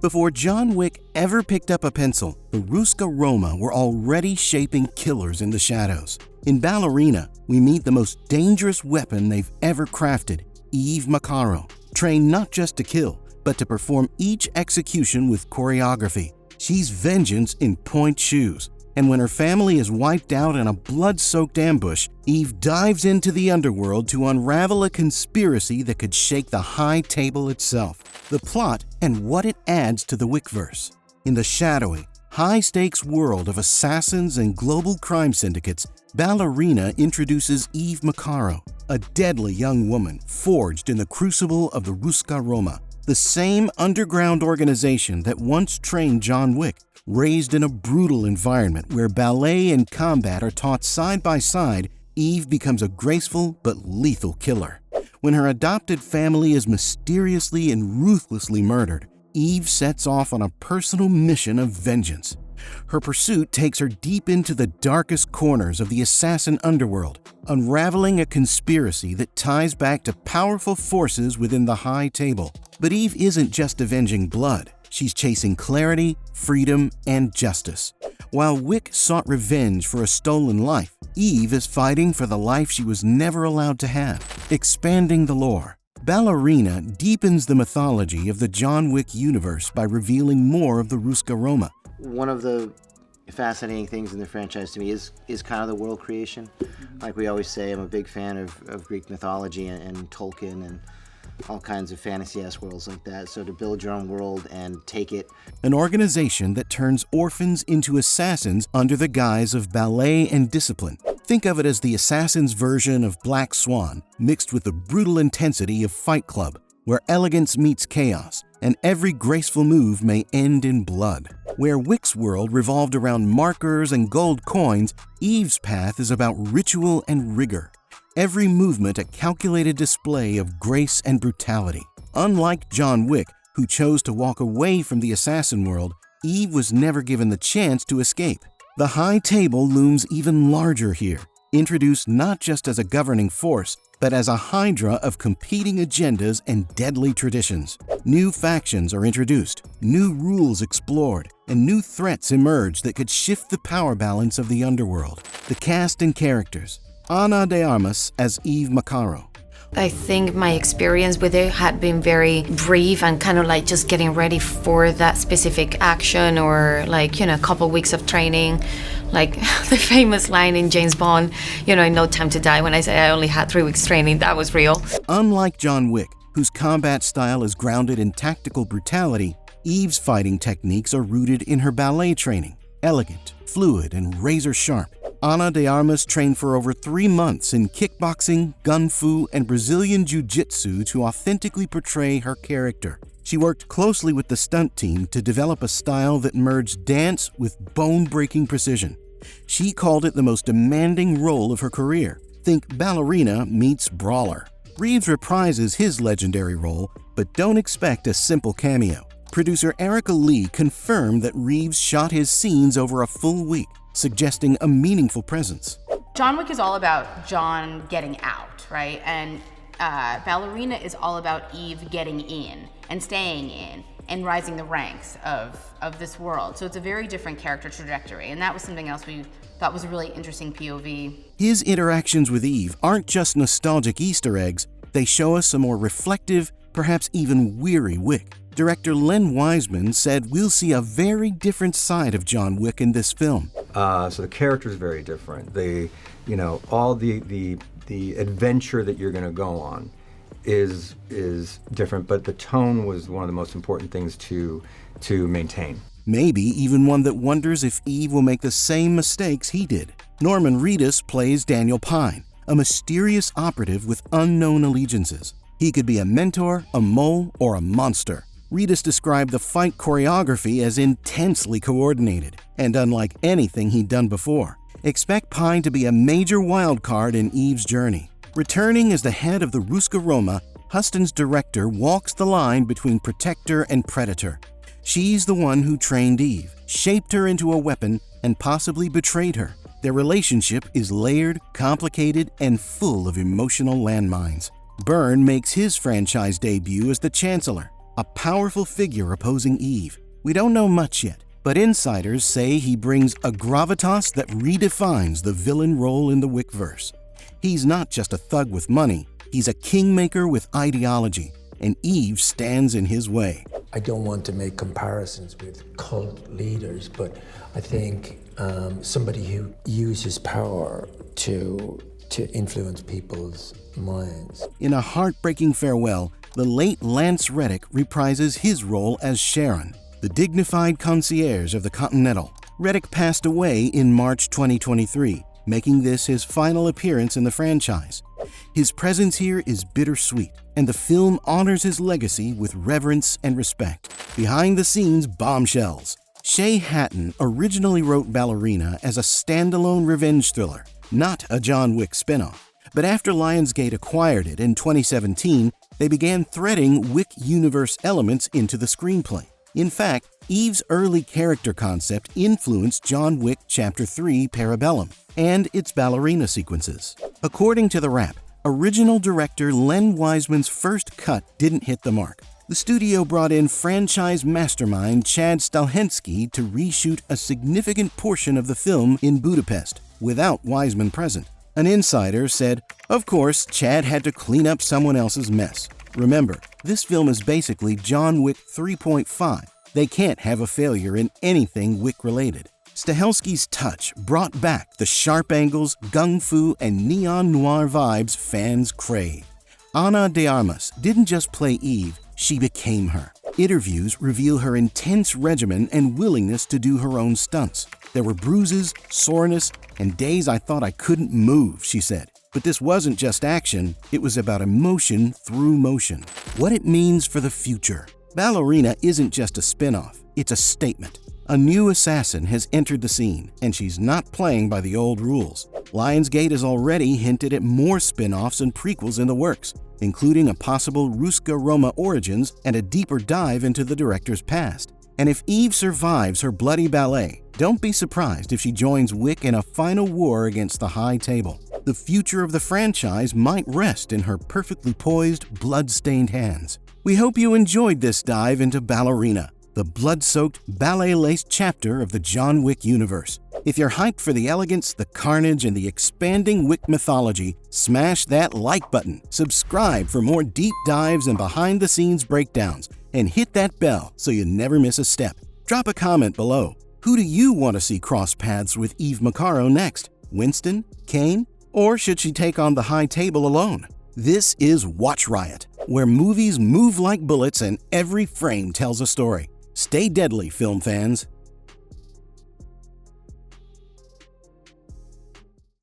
Before John Wick ever picked up a pencil, the Ruska Roma were already shaping killers in the shadows. In Ballerina, we meet the most dangerous weapon they've ever crafted, Eve Macarro, trained not just to kill, but to perform each execution with choreography. She's vengeance in point shoes, and when her family is wiped out in a blood-soaked ambush, Eve dives into the underworld to unravel a conspiracy that could shake the high table itself. The plot and what it adds to the Wickverse. In the shadowy, high-stakes world of assassins and global crime syndicates, Ballerina introduces Eve Macarro, a deadly young woman forged in the crucible of the Ruska Roma, the same underground organization that once trained John Wick. Raised in a brutal environment where ballet and combat are taught side by side, Eve becomes a graceful but lethal killer. When her adopted family is mysteriously and ruthlessly murdered, Eve sets off on a personal mission of vengeance. Her pursuit takes her deep into the darkest corners of the assassin underworld, unraveling a conspiracy that ties back to powerful forces within the high table. But Eve isn't just avenging blood. She's chasing clarity, freedom, and justice. While Wick sought revenge for a stolen life, Eve is fighting for the life she was never allowed to have, expanding the lore. Ballerina deepens the mythology of the John Wick universe by revealing more of the Ruska Roma. One of the fascinating things in the franchise to me is kind of the world creation. Like we always say, I'm a big fan of Greek mythology and Tolkien and all kinds of fantasy-esque worlds like that. So to build your own world and take it. An organization that turns orphans into assassins under the guise of ballet and discipline. Think of it as the assassin's version of Black Swan, mixed with the brutal intensity of Fight Club, where elegance meets chaos, and every graceful move may end in blood. Where Wick's world revolved around markers and gold coins, Eve's path is about ritual and rigor. Every movement a calculated display of grace and brutality. Unlike John Wick, who chose to walk away from the assassin world, Eve was never given the chance to escape. The high table looms even larger here, introduced not just as a governing force, but as a hydra of competing agendas and deadly traditions. New factions are introduced, new rules explored, and new threats emerge that could shift the power balance of the underworld. The cast and characters. Ana de Armas as Eve Macarro. I think my experience with it had been very brief and kind of like just getting ready for that specific action or like, a couple weeks of training. Like the famous line in James Bond, in No Time to Die, when I say I only had 3 weeks training, that was real. Unlike John Wick, whose combat style is grounded in tactical brutality, Eve's fighting techniques are rooted in her ballet training, elegant, fluid, and razor-sharp. Ana de Armas trained for over 3 months in kickboxing, gun fu, and Brazilian jiu-jitsu to authentically portray her character. She worked closely with the stunt team to develop a style that merged dance with bone-breaking precision. She called it the most demanding role of her career. Think Ballerina meets Brawler. Reeves reprises his legendary role, but don't expect a simple cameo. Producer Erica Lee confirmed that Reeves shot his scenes over a full week, suggesting a meaningful presence. John Wick is all about John getting out, right? And Ballerina is all about Eve getting in and staying in and rising the ranks of this world. So it's a very different character trajectory, and that was something else we thought was a really interesting POV. His interactions with Eve aren't just nostalgic Easter eggs, they show us a more reflective, perhaps even weary Wick. Director Len Wiseman said we'll see a very different side of John Wick in this film. So the character is very different. All the adventure that you're going to go on is different, but the tone was one of the most important things to maintain. Maybe even one that wonders if Eve will make the same mistakes he did. Norman Reedus plays Daniel Pine, a mysterious operative with unknown allegiances. He could be a mentor, a mole, or a monster. Reedus described the fight choreography as intensely coordinated, and unlike anything he'd done before. Expect Pine to be a major wildcard in Eve's journey. Returning as the head of the Ruska Roma, Huston's director walks the line between protector and predator. She's the one who trained Eve, shaped her into a weapon, and possibly betrayed her. Their relationship is layered, complicated, and full of emotional landmines. Byrne makes his franchise debut as the Chancellor. a powerful figure opposing Eve. We don't know much yet, but insiders say he brings a gravitas that redefines the villain role in the Wickverse. He's not just a thug with money, he's a kingmaker with ideology, and Eve stands in his way. I don't want to make comparisons with cult leaders, but I think somebody who uses power to influence people's minds. In a heartbreaking farewell, the late Lance Reddick reprises his role as Sharon, the dignified concierge of the Continental. Reddick passed away in March 2023, making this his final appearance in the franchise. His presence here is bittersweet, and the film honors his legacy with reverence and respect. Behind the scenes bombshells. Shay Hatton originally wrote Ballerina as a standalone revenge thriller, not a John Wick spinoff. But after Lionsgate acquired it in 2017, they began threading Wick universe elements into the screenplay. In fact, Eve's early character concept influenced John Wick Chapter 3 Parabellum and its ballerina sequences. According to The Wrap, original director Len Wiseman's first cut didn't hit the mark. The studio brought in franchise mastermind Chad Stahelski to reshoot a significant portion of the film in Budapest, without Wiseman present. An insider said, "Of course, Chad had to clean up someone else's mess. Remember, this film is basically John Wick 3.5. They can't have a failure in anything Wick-related." Stahelski's touch brought back the sharp angles, gung-fu, and neon noir vibes fans crave. Ana de Armas didn't just play Eve, she became her. Interviews reveal her intense regimen and willingness to do her own stunts. "There were bruises, soreness, and days I thought I couldn't move," she said. But this wasn't just action, it was about emotion through motion. What it means for the future. Ballerina isn't just a spin-off, it's a statement. A new assassin has entered the scene, and she's not playing by the old rules. Lionsgate has already hinted at more spin-offs and prequels in the works, including a possible Ruska Roma origins and a deeper dive into the director's past. And if Eve survives her bloody ballet, don't be surprised if she joins Wick in a final war against the High Table. The future of the franchise might rest in her perfectly poised, blood-stained hands. We hope you enjoyed this dive into Ballerina, the blood-soaked, ballet-laced chapter of the John Wick universe. If you're hyped for the elegance, the carnage, and the expanding Wick mythology, smash that like button, subscribe for more deep dives and behind-the-scenes breakdowns, and hit that bell so you never miss a step. Drop a comment below. Who do you want to see cross paths with Eve Macarro next? Winston? Kane? Or should she take on the High Table alone? This is Watch Riot, where movies move like bullets and every frame tells a story. Stay deadly, film fans.